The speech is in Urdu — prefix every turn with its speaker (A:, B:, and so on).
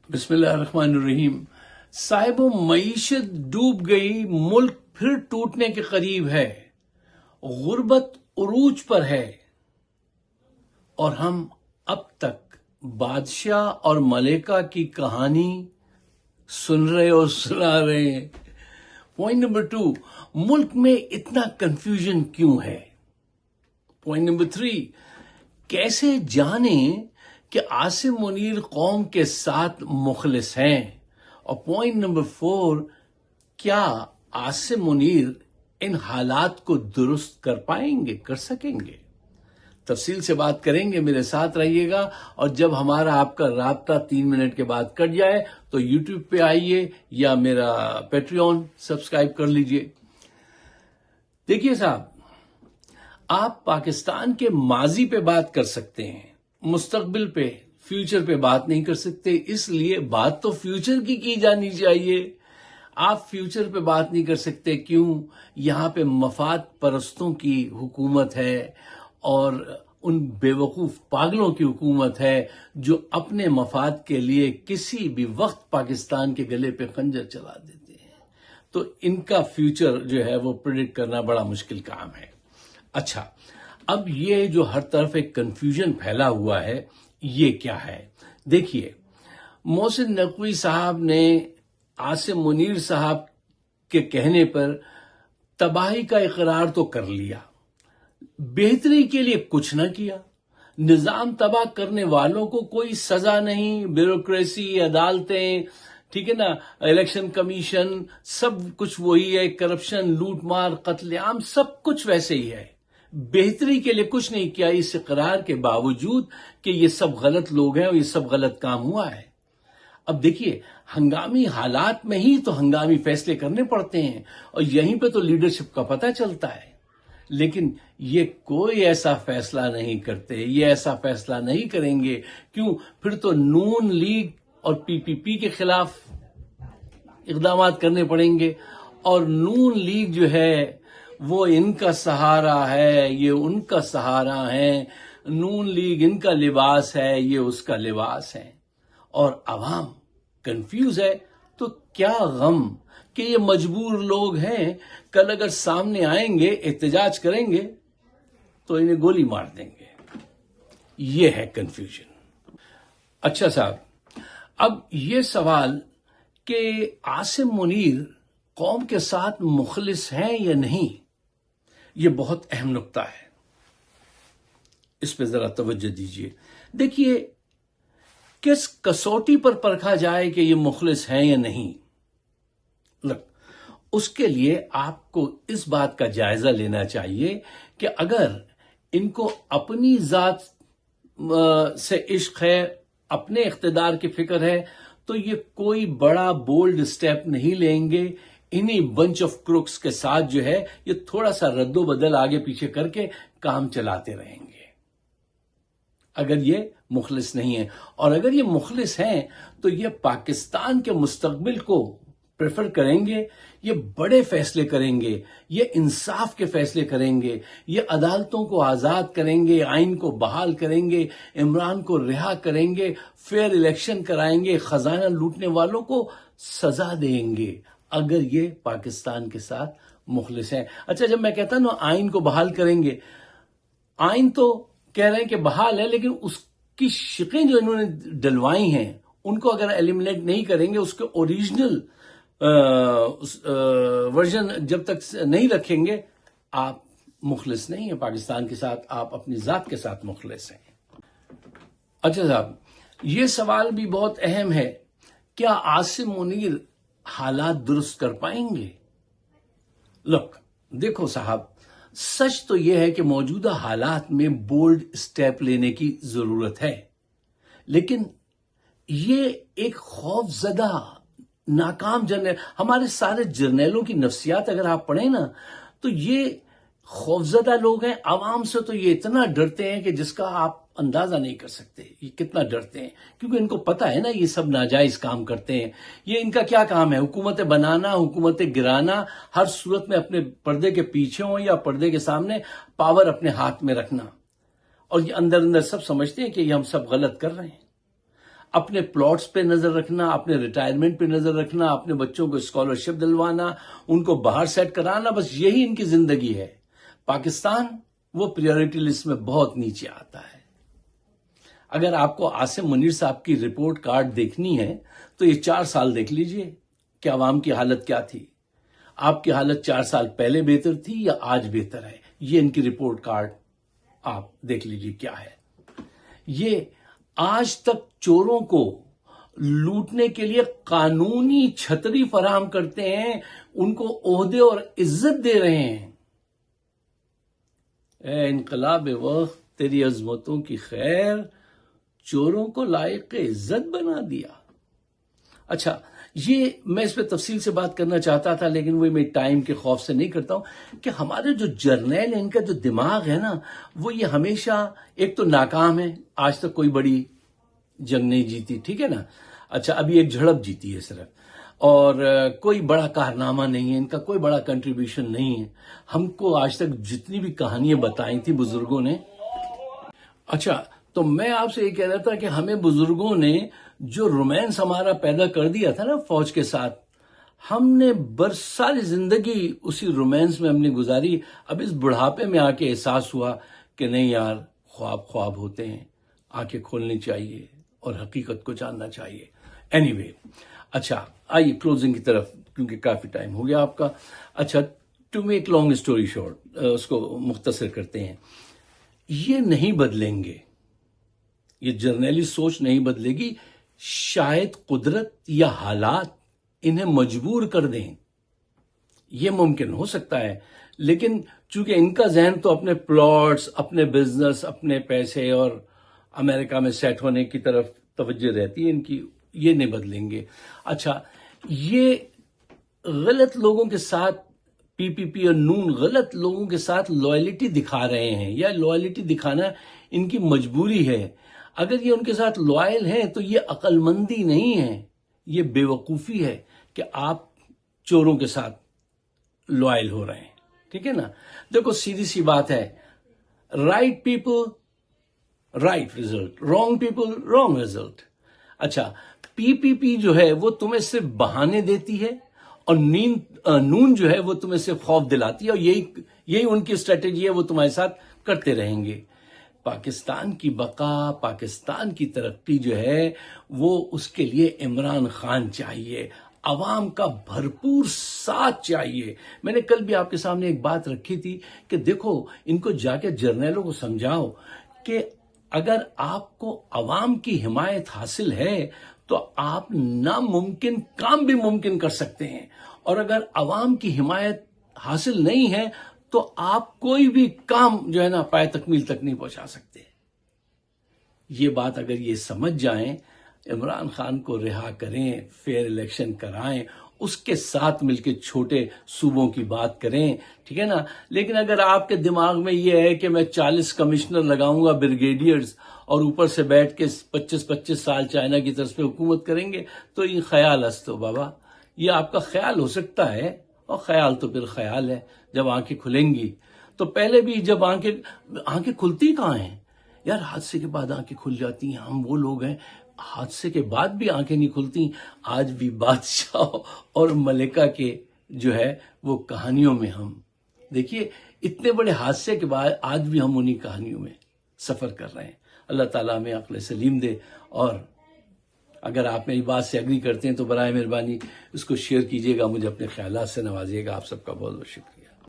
A: بسم اللہ الرحمن الرحیم۔ صاحب معیشت ڈوب گئی، ملک پھر ٹوٹنے کے قریب ہے، غربت عروج پر ہے، اور ہم اب تک بادشاہ اور ملکہ کی کہانی سن رہے اور سنا رہے ہیں۔ پوائنٹ نمبر 2، ملک میں اتنا کنفیوژن کیوں ہے؟ پوائنٹ نمبر 3، کیسے جانیں کہ عاصم منیر قوم کے ساتھ مخلص ہیں؟ اور پوائنٹ نمبر 4، کیا عاصم منیر ان حالات کو درست کر پائیں گے، کر سکیں گے؟ تفصیل سے بات کریں گے، میرے ساتھ رہیے گا۔ اور جب ہمارا آپ کا رابطہ 3 منٹ کے بعد کٹ جائے تو یوٹیوب پہ آئیے یا میرا پیٹریون سبسکرائب کر لیجئے۔ دیکھیے صاحب، آپ پاکستان کے ماضی پہ بات کر سکتے ہیں، مستقبل پہ، فیوچر پہ بات نہیں کر سکتے، اس لیے بات تو فیوچر کی جانی چاہیے۔ آپ فیوچر پہ بات نہیں کر سکتے، کیوں؟ یہاں پہ مفاد پرستوں کی حکومت ہے اور ان بے وقوف پاگلوں کی حکومت ہے جو اپنے مفاد کے لیے کسی بھی وقت پاکستان کے گلے پہ خنجر چلا دیتے ہیں۔ تو ان کا فیوچر جو ہے وہ پریڈکٹ کرنا بڑا مشکل کام ہے۔ اچھا، اب یہ جو ہر طرف ایک کنفیوژن پھیلا ہوا ہے، یہ کیا ہے؟ دیکھیے، محسن نقوی صاحب نے عاصم منیر صاحب کے کہنے پر تباہی کا اقرار تو کر لیا، بہتری کے لیے کچھ نہ کیا۔ نظام تباہ کرنے والوں کو کوئی سزا نہیں، بیوروکریسی، عدالتیں، ٹھیک ہے نا، الیکشن کمیشن، سب کچھ وہی ہے، کرپشن، لوٹ مار، قتل عام، سب کچھ ویسے ہی ہے۔ بہتری کے لیے کچھ نہیں کیا، اس اقرار کے باوجود کہ یہ سب غلط لوگ ہیں اور یہ سب غلط کام ہوا ہے۔ اب دیکھیے، ہنگامی حالات میں ہی تو ہنگامی فیصلے کرنے پڑتے ہیں، اور یہیں پہ تو لیڈرشپ کا پتہ چلتا ہے۔ لیکن یہ کوئی ایسا فیصلہ نہیں کرتے، یہ ایسا فیصلہ نہیں کریں گے، کیوں؟ پھر تو نون لیگ اور پی پی پی کے خلاف اقدامات کرنے پڑیں گے، اور نون لیگ جو ہے وہ ان کا سہارا ہے، یہ ان کا سہارا ہے، نون لیگ ان کا لباس ہے، یہ اس کا لباس ہے، اور عوام کنفیوز ہے۔ تو کیا غم کہ یہ مجبور لوگ ہیں، کل اگر سامنے آئیں گے، احتجاج کریں گے تو انہیں گولی مار دیں گے۔ یہ ہے کنفیوژن۔ اچھا صاحب، اب یہ سوال کہ عاصم منیر قوم کے ساتھ مخلص ہیں یا نہیں، یہ بہت اہم نکتہ ہے، اس پہ ذرا توجہ دیجیے۔ دیکھیے، کس کسوٹی پر پرکھا جائے کہ یہ مخلص ہیں یا نہیں؟ اس کے لیے آپ کو اس بات کا جائزہ لینا چاہیے کہ اگر ان کو اپنی ذات سے عشق ہے، اپنے اقتدار کی فکر ہے، تو یہ کوئی بڑا بولڈ سٹیپ نہیں لیں گے، انہی بنچ آف کروکس کے ساتھ جو ہے یہ تھوڑا سا رد و بدل آگے پیچھے کر کے کام چلاتے رہیں گے، اگر یہ مخلص نہیں ہیں۔ اور اگر یہ مخلص ہیں تو یہ پاکستان کے مستقبل کو پریفر کریں گے، یہ بڑے فیصلے کریں گے، یہ انصاف کے فیصلے کریں گے، یہ عدالتوں کو آزاد کریں گے، آئین کو بحال کریں گے، عمران کو رہا کریں گے، فیئر الیکشن کرائیں گے، خزانہ لوٹنے والوں کو سزا دیں گے، اگر یہ پاکستان کے ساتھ مخلص ہیں۔ اچھا، جب میں کہتا ہوں نا آئین کو بحال کریں گے، آئین تو کہہ رہے ہیں کہ بحال ہے، لیکن اس کی شقیں جو انہوں نے ڈلوائی ہیں ان کو اگر ایلیمنیٹ نہیں کریں گے، اس کے اوریجنل ورژن جب تک نہیں رکھیں گے، آپ مخلص نہیں ہیں پاکستان کے ساتھ، آپ اپنی ذات کے ساتھ مخلص ہیں۔ اچھا صاحب، یہ سوال بھی بہت اہم ہے، کیا عاصم منیر حالات درست کر پائیں گے؟ دیکھو صاحب، سچ تو یہ ہے کہ موجودہ حالات میں بولڈ سٹیپ لینے کی ضرورت ہے، لیکن یہ ایک خوف زدہ ناکام جرنیل، ہمارے سارے جرنیلوں کی نفسیات اگر آپ پڑھیں نا تو یہ خوفزدہ لوگ ہیں، عوام سے تو یہ اتنا ڈرتے ہیں کہ جس کا آپ اندازہ نہیں کر سکتے یہ کتنا ڈرتے ہیں، کیونکہ ان کو پتا ہے نا یہ سب ناجائز کام کرتے ہیں۔ یہ ان کا کیا کام ہے؟ حکومتیں بنانا، حکومتیں گرانا، ہر صورت میں اپنے پردے کے پیچھے ہوں یا پردے کے سامنے پاور اپنے ہاتھ میں رکھنا، اور یہ اندر اندر سب سمجھتے ہیں کہ یہ ہم سب غلط کر رہے ہیں۔ اپنے پلاٹس پہ نظر رکھنا، اپنے ریٹائرمنٹ پہ نظر رکھنا، اپنے بچوں کو اسکالرشپ دلوانا، ان کو باہر سیٹ کرانا، بس یہی ان کی زندگی ہے۔ پاکستان وہ پریورٹی لسٹ میں بہت نیچے آتا ہے۔ اگر آپ کو عاصم منیر صاحب کی رپورٹ کارڈ دیکھنی ہے تو یہ 4 سال دیکھ لیجئے کہ عوام کی حالت کیا تھی۔ آپ کی حالت 4 سال پہلے بہتر تھی یا آج بہتر ہے؟ یہ ان کی رپورٹ کارڈ آپ دیکھ لیجئے کیا ہے۔ یہ آج تک چوروں کو لوٹنے کے لیے قانونی چھتری فراہم کرتے ہیں، ان کو عہدے اور عزت دے رہے ہیں۔ اے انقلاب وقت، تیری عظمتوں کی خیر، چوروں کو لائق عزت بنا دیا۔ اچھا، یہ میں اس پہ تفصیل سے بات کرنا چاہتا تھا، لیکن وہ میں ٹائم کے خوف سے نہیں کرتا ہوں کہ ہمارے جو جرنیل ہیں، ان کا جو دماغ ہے نا، وہ یہ ہمیشہ ایک تو ناکام ہے، آج تک کوئی بڑی جنگ نہیں جیتی، ٹھیک ہے نا۔ اچھا، ابھی ایک جھڑپ جیتی ہے صرف، اور کوئی بڑا کارنامہ نہیں ہے ان کا، کوئی بڑا کنٹریبیوشن نہیں ہے۔ ہم کو آج تک جتنی بھی کہانیاں بتائی تھی بزرگوں نے، اچھا تو میں آپ سے یہ کہہ رہا تھا کہ ہمیں بزرگوں نے جو رومانس ہمارا پیدا کر دیا تھا نا فوج کے ساتھ، ہم نے برساری زندگی اسی رومانس میں ہم نے گزاری۔ اب اس بڑھاپے میں آ کے احساس ہوا کہ نہیں یار، خواب خواب ہوتے ہیں، آنکھیں کھولنی چاہیے اور حقیقت کو جاننا چاہیے۔ اینی وے، اچھا آئیے کلوزنگ کی طرف، کیونکہ کافی ٹائم ہو گیا آپ کا۔ اچھا، to make long story short, اس کو مختصر کرتے ہیں، یہ نہیں بدلیں گے، یہ جرنیلی سوچ نہیں بدلے گی، شاید قدرت یا حالات انہیں مجبور کر دیں۔ یہ ممکن ہو سکتا ہے، لیکن چونکہ ان کا ذہن تو اپنے پلاٹس، اپنے بزنس، اپنے پیسے اور امریکہ میں سیٹ ہونے کی طرف توجہ رہتی ہے ان کی، یہ نہیں بدلیں گے۔ اچھا، یہ غلط لوگوں کے ساتھ پی پی پی اور نون غلط لوگوں کے ساتھ لوائلٹی دکھا رہے ہیں، یا لوائلٹی دکھانا ان کی مجبوری ہے۔ اگر یہ ان کے ساتھ لوائل ہیں تو یہ عقل مندی نہیں ہے، یہ بے وقوفی ہے کہ آپ چوروں کے ساتھ لوائل ہو رہے ہیں، ٹھیک ہے نا۔ دیکھو سیدھی سی بات ہے، right people right result, wrong people wrong result. اچھا، پی پی پی جو ہے وہ تمہیں صرف بہانے دیتی ہے، اور نون جو ہے وہ تمہیں صرف خوف دلاتی ہے، اور یہی ان کی اسٹریٹجی ہے، وہ تمہارے ساتھ کرتے رہیں گے۔ پاکستان کی بقا، پاکستان کی ترقی جو ہے وہ اس کے لیے عمران خان چاہیے، عوام کا بھرپور ساتھ چاہیے۔ میں نے کل بھی آپ کے سامنے ایک بات رکھی تھی کہ دیکھو ان کو جا کے جرنیلوں کو سمجھاؤ کہ اگر آپ کو عوام کی حمایت حاصل ہے تو آپ ناممکن کام بھی ممکن کر سکتے ہیں، اور اگر عوام کی حمایت حاصل نہیں ہے تو آپ کوئی بھی کام جو ہے نا پائے تکمیل تک نہیں پہنچا سکتے۔ یہ بات اگر یہ سمجھ جائیں، عمران خان کو رہا کریں، فیئر الیکشن کرائیں، اس کے ساتھ مل کے چھوٹے صوبوں کی بات کریں، ٹھیک ہے نا۔ لیکن اگر آپ کے دماغ میں یہ ہے کہ میں 40 کمشنر لگاؤں گا بریگیڈیئرز، اور اوپر سے بیٹھ کے 25 سال چائنا کی طرف پہ حکومت کریں گے، تو یہ خیال است ہو بابا، یہ آپ کا خیال ہو سکتا ہے، اور خیال تو پھر خیال ہے۔ جب آنکھیں کھلیں گی تو پہلے بھی جب آنکھیں کھلتی کہاں ہیں یار، حادثے کے بعد آنکھیں کھل جاتی ہیں۔ ہم وہ لوگ ہیں حادثے کے بعد بھی آنکھیں نہیں کھلتی۔ آج بھی بادشاہ اور ملکہ کے جو ہے وہ کہانیوں میں ہم دیکھیے، اتنے بڑے حادثے کے بعد آج بھی ہم انہی کہانیوں میں سفر کر رہے ہیں۔ اللہ تعالیٰ ہمیں عقل سلیم دے، اور اگر آپ میری بات سے ایگری کرتے ہیں تو برائے مہربانی اس کو شیئر کیجیے گا، مجھے اپنے خیالات سے نوازیے گا۔ آپ سب کا بہت بہت شکریہ۔